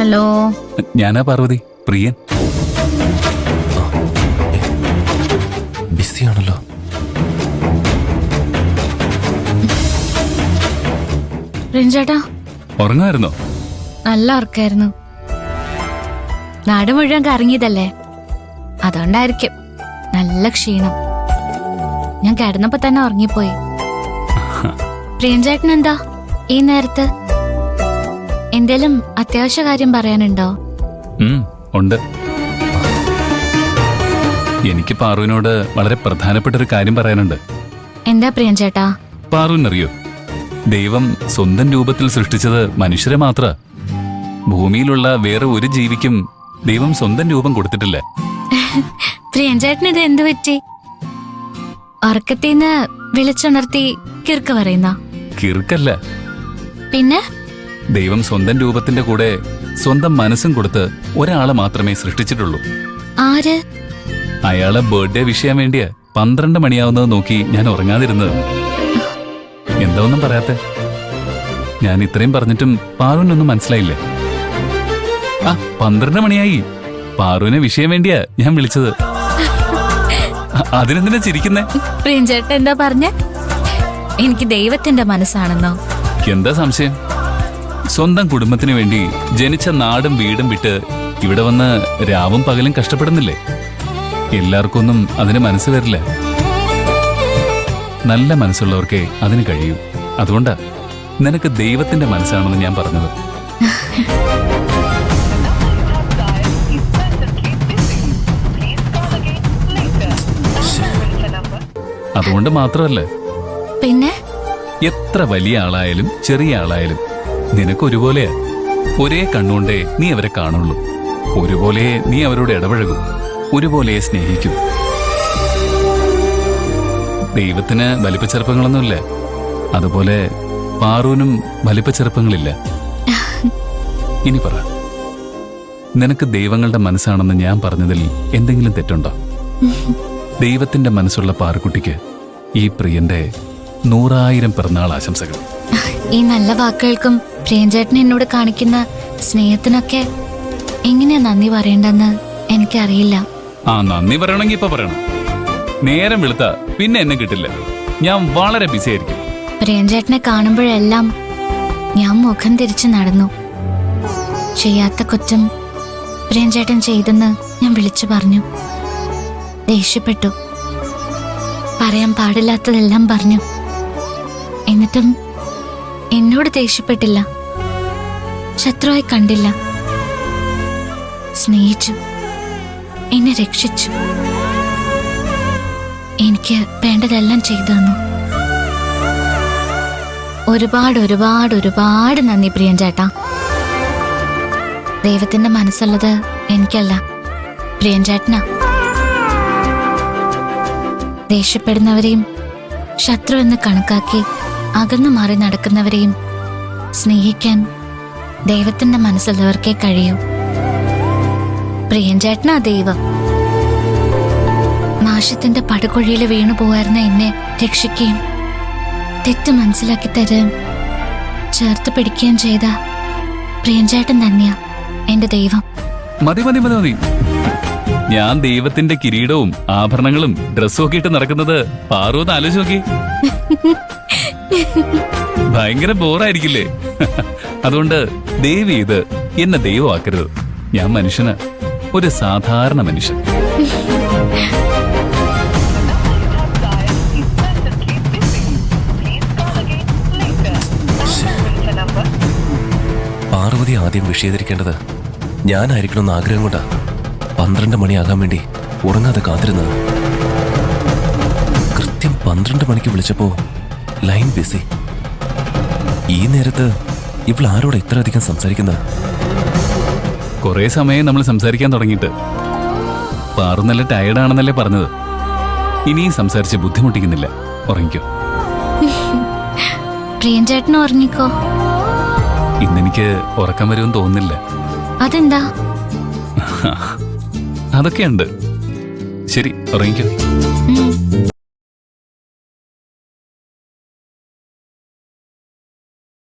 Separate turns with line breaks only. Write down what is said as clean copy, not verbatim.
Hello,
ഞാനാ പാർവതി, പ്രിയൻ.
ബിസിയാണല്ലോ.
റിഞ്ചേട്ടാ,
ഉറങ്ങായിരുന്നോ?
നല്ല ഉറക്കായിരുന്നു. നാട് മുഴുവൻ കറങ്ങിയതല്ലേ, അതുകൊണ്ടായിരിക്കും നല്ല ക്ഷീണം. ഞാൻ കിടന്നപ്പോ തന്നെ ഉറങ്ങിപ്പോയി. പ്രിയൻചേട്ടൻ എന്താ ഈ നേരത്ത്? എന്തേലും അത്യാവശ്യ കാര്യം പറയാനുണ്ടോ?
ഉണ്ട്. എനിക്ക് പാറുവിനോട് വളരെ പ്രധാനപ്പെട്ട ഒരു കാര്യം പറയാനുണ്ട്.
എന്താ പ്രിയൻചേട്ടാ?
പാറുവിനറിയോ, ദൈവം സ്വന്തം രൂപത്തിൽ സൃഷ്ടിച്ചത് മനുഷ്യരെ മാത്ര. ഭൂമിയിലുള്ള വേറെ ഒരു ജീവിക്കും ദൈവം സ്വന്തം രൂപം കൊടുത്തിട്ടില്ല.
പ്രിയൻചേട്ടന് ഇത് എന്തു പറ്റി? ഉറക്കത്തിന്ന് വിളിച്ചുണർത്തി കിറുക്ക് പറയുന്ന?
കിറുക്കല്ല,
പിന്നെ
ദൈവം സ്വന്തം രൂപത്തിന്റെ കൂടെ സ്വന്തം മനസ്സും കൊടുത്ത് ഒരാളെ മാത്രമേ സൃഷ്ടിച്ചിട്ടുള്ളൂ.
ആര്?
അയാളെ ബർത്ത്ഡേ വിഷയം വേണ്ടിയാ 12 മണിയാവുന്നത് നോക്കി ഞാൻ ഉറങ്ങാതിരുന്നത്. എന്താ ഒന്നും പറയാത്തെ? ഞാൻ ഇത്രയും പറഞ്ഞിട്ടും പാറുവിനൊന്നും മനസ്സിലായില്ലേ? 12 മണിയായി. പാറുവിനെ വിഷയം വേണ്ടിയാ ഞാൻ വിളിച്ചത്. അതിനെന്തിനാ ചിരിക്കുന്നേ?
പ്രിയൻചേട്ടൻ എന്താ പറഞ്ഞ? എനിക്ക് ദൈവത്തിന്റെ മനസ്സാണെന്നോ?
എന്താ സംശയം? സ്വന്തം കുടുംബത്തിന് വേണ്ടി ജനിച്ച നാടും വീടും വിട്ട് ഇവിടെ വന്ന് രാവും പകലും കഷ്ടപ്പെടുന്നില്ലേ? എല്ലാവർക്കൊന്നും അതിന് മനസ്സ് വരില്ല. നല്ല മനസ്സുള്ളവർക്കേ അതിന് കഴിയൂ. അതുകൊണ്ടാ നിനക്ക് ദൈവത്തിന്റെ മനസ്സാണെന്ന് ഞാൻ പറഞ്ഞത്. അതുകൊണ്ട് മാത്രമല്ല,
പിന്നെ
എത്ര വലിയ ആളായാലും ചെറിയ ആളായാലും നിനക്ക് ഒരുപോലെയാ. ഒരേ കണ്ണുകൊണ്ടേ നീ അവരെ കാണുള്ളൂ. ഒരുപോലെ നീ അവരോട് ഇടപഴകും, ഒരുപോലെ സ്നേഹിക്കും. ദൈവത്തിന് വലിപ്പച്ചെറുപ്പങ്ങളൊന്നുമില്ല. അതുപോലെ പാറുവിനും വലിപ്പച്ചെറുപ്പങ്ങളില്ല. ഇനി പറ, നിനക്ക് ദൈവങ്ങളുടെ മനസ്സാണെന്ന് ഞാൻ പറഞ്ഞതിൽ എന്തെങ്കിലും തെറ്റുണ്ടോ? ദൈവത്തിന്റെ മനസ്സുള്ള പാറുക്കുട്ടിക്ക് ഈ പ്രിയന്റെ 100,000 പിറന്നാൾ ആശംസകൾ.
ഈ നല്ല വാക്കുകൾക്കും പ്രിയൻചേട്ടൻ എന്നോട് കാണിക്കുന്ന സ്നേഹത്തിനൊക്കെ എങ്ങനെയാ നന്ദി പറയണ്ടെന്ന് എനിക്കറിയില്ല.
നന്ദി പറയണമെങ്കിൽ ഇപ്പൊ പറയണം. നേരം വെളുത്ത പിന്നെ എന്നെ കിട്ടില്ല. ഞാൻ വളരെ ബിസി ആയിരിക്കും.
പ്രിയൻചേട്ടനെ കാണുമ്പോഴെല്ലാം ഞാൻ മുഖം തിരിച്ചു നടന്നു. ചെയ്യാത്ത കുറ്റം പ്രിയൻചേട്ടൻ ചെയ്തെന്ന് ഞാൻ വിളിച്ചു പറഞ്ഞു. ദേഷ്യപ്പെട്ടു. പറയാൻ പാടില്ലാത്തതെല്ലാം പറഞ്ഞു. എന്നിട്ടും എന്നോട് ദേഷ്യപ്പെട്ടില്ല, ശത്രുവായി കണ്ടില്ല. സ്നേഹിച്ചു, എന്നെ രക്ഷിച്ചു. എനിക്ക് വേണ്ടതെല്ലാം ചെയ്തു തന്നു. ഒരുപാട് ഒരുപാട് ഒരുപാട് നന്ദി പ്രിയൻചേട്ടാ. ദൈവത്തിന്റെ മനസ്സുള്ളത് എനിക്കല്ല, പ്രിയൻചേട്ടനാ. ദേഷ്യപ്പെടുന്നവരെയും ശത്രു എന്ന് കണക്കാക്കി അകന്നു മാറി നടക്കുന്നവരെയും സ്നേഹിക്കാൻ ദൈവത്തിന്റെ മനസ്സുള്ളവർക്കേ കഴിയൂ. പ്രിയൻചേട്ടനാ ദൈവം. നാശത്തിന്റെ പടുകുഴിയിൽ വീണു പോകായിരുന്ന എന്നെ രക്ഷിക്കുകയും തെറ്റ് മനസ്സിലാക്കി തരുകയും ചേർത്ത് പിടിക്കുകയും ചെയ്ത പ്രിയൻചേട്ടൻ തന്നെയാ എന്റെ ദൈവം.
മതി മതി മതി മതി. ഞാൻ ദൈവത്തിന്റെ കിരീടവും ആഭരണങ്ങളും ഡ്രസ്സും ഒക്കെ ഇട്ട് നടക്കുന്നത് പാറുവെന്ന് ആലോചിച്ച് നോക്കി. ഭയങ്കര ബോറായിരിക്കില്ലേ? അതുകൊണ്ട് ദൈവം ഇത് എന്നെ ദൈവമാക്കരുത്. ഞാൻ മനുഷ്യന്, ഒരു സാധാരണ മനുഷ്യൻ.
പാർവതി ആദ്യം വിഷയീകരിക്കേണ്ടത് ഞാനായിരിക്കണമെന്ന് ആഗ്രഹം കൊണ്ടാ 12 മണിയാകാൻ വേണ്ടി ഉറങ്ങാതെ കാത്തിരുന്നത്. കൃത്യം 12 മണിക്ക് വിളിച്ചപ്പോ ലൈൻ ബിസി. ഈ നേരത്ത് ഇവൾ ആരോട് ഇത്ര അധികം സംസാരിക്കുന്നത്?
കുറെ സമയം നമ്മൾ സംസാരിക്കാൻ തുടങ്ങിയിട്ട്. പാറു നല്ല ടയർഡാണെന്നല്ലേ പറഞ്ഞത്. ഇനിയും സംസാരിച്ച് ബുദ്ധിമുട്ടിക്കുന്നില്ല. ഉറങ്ങിക്കോ.
പ്രിയൻചേട്ടൻ ഉറങ്ങിക്കോ.
ഇന്നെനിക്ക് ഉറക്കം വരുമെന്ന് തോന്നുന്നില്ല.
അതെന്താ?
അതൊക്കെയുണ്ട്. ശരി, ഉറങ്ങിക്കോ.